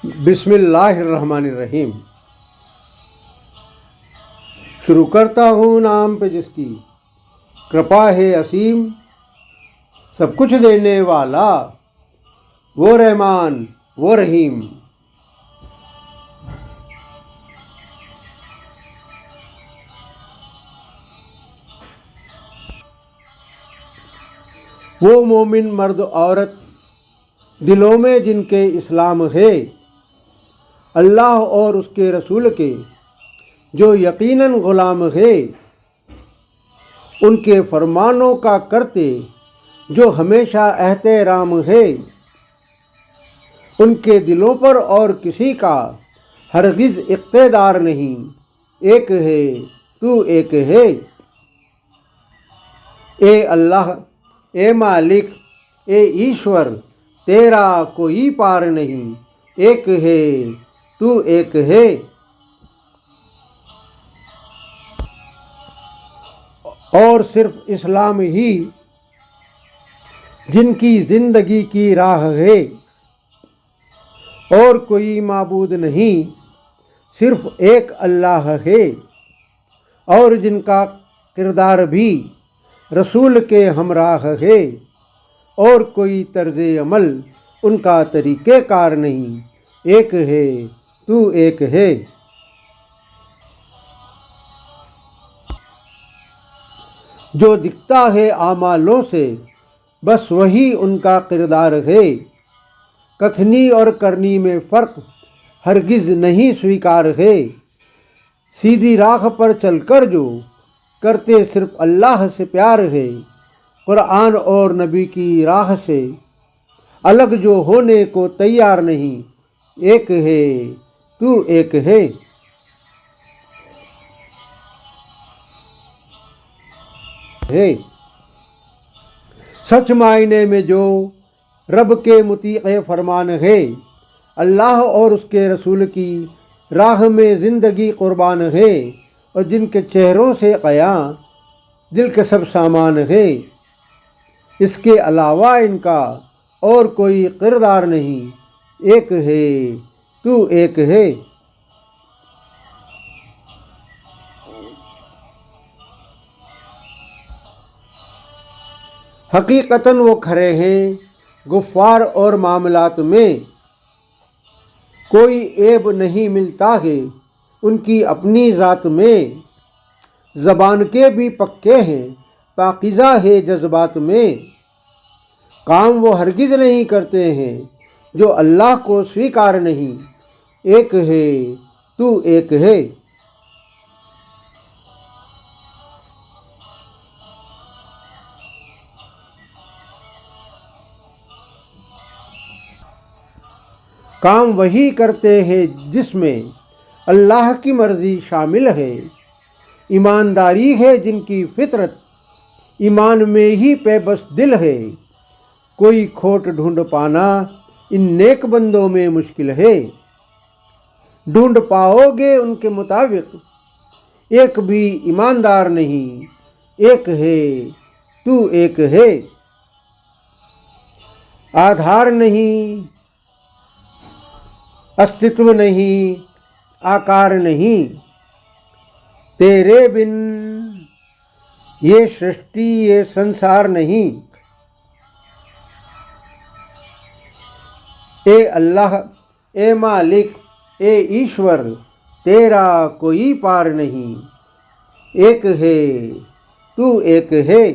بسم اللہ الرحمن الرحیم۔ شروع کرتا ہوں نام پہ جس کی کرپا ہے اسیم، سب کچھ دینے والا وہ رحمان وہ رحیم۔ وہ مومن مرد عورت دلوں میں جن کے اسلام ہے، اللہ اور اس کے رسول کے جو یقیناً غلام ہے، ان کے فرمانوں کا کرتے جو ہمیشہ احترام ہے، ان کے دلوں پر اور کسی کا ہرگز اقتدار نہیں، ایک ہے تو ایک ہے۔ اے اللہ، اے مالک، اے ایشور، تیرا کوئی پار نہیں، ایک ہے تو ایک ہے۔ اور صرف اسلام ہی جن کی زندگی کی راہ ہے، اور کوئی معبود نہیں، صرف ایک اللہ ہے، اور جن کا کردار بھی رسول کے ہمراہ ہے، اور کوئی طرز عمل ان کا طریقہ کار نہیں، ایک ہے تو ایک ہے۔ جو دکھتا ہے اعمالوں سے بس وہی ان کا کردار ہے، کتھنی اور کرنی میں فرق ہرگز نہیں سویکار ہے۔ سیدھی راہ پر چل کر جو کرتے صرف اللہ سے پیار ہے، قرآن اور نبی کی راہ سے الگ جو ہونے کو تیار نہیں، ایک ہے تو ایک ہے۔ سچ معنی میں جو رب کے مطیع فرمان ہے، اللہ اور اس کے رسول کی راہ میں زندگی قربان ہے، اور جن کے چہروں سے قیاں دل کے سب سامان ہے، اس کے علاوہ ان کا اور کوئی کردار نہیں، ایک ہے تو ایک ہے۔ حقیقتاً وہ کھڑے ہیں غفار اور معاملات میں، کوئی عیب نہیں ملتا ہے ان کی اپنی ذات میں، زبان کے بھی پکے ہیں پاکیزہ ہے جذبات میں، کام وہ ہرگز نہیں کرتے ہیں جو اللہ کو سویکار نہیں، ایک ہے تو ایک ہے۔ کام وہی کرتے ہیں جس میں اللہ کی مرضی شامل ہے، ایمانداری ہے جن کی فطرت ایمان میں ہی پے بس دل ہے، کوئی کھوٹ ڈھونڈ پانا ان نیک بندوں میں مشکل ہے، ڈھونڈ پاؤ گے ان کے مطابق ایک بھی ایماندار نہیں، ایک ہے تو ایک ہے۔ آدھار نہیں، استتو نہیں، آکار نہیں، تیرے بن یہ سرشٹی یہ سنسار نہیں۔ اے اللہ، اے مالک، اے ایشور، تیرا کوئی پار نہیں، ایک ہے تو ایک ہے۔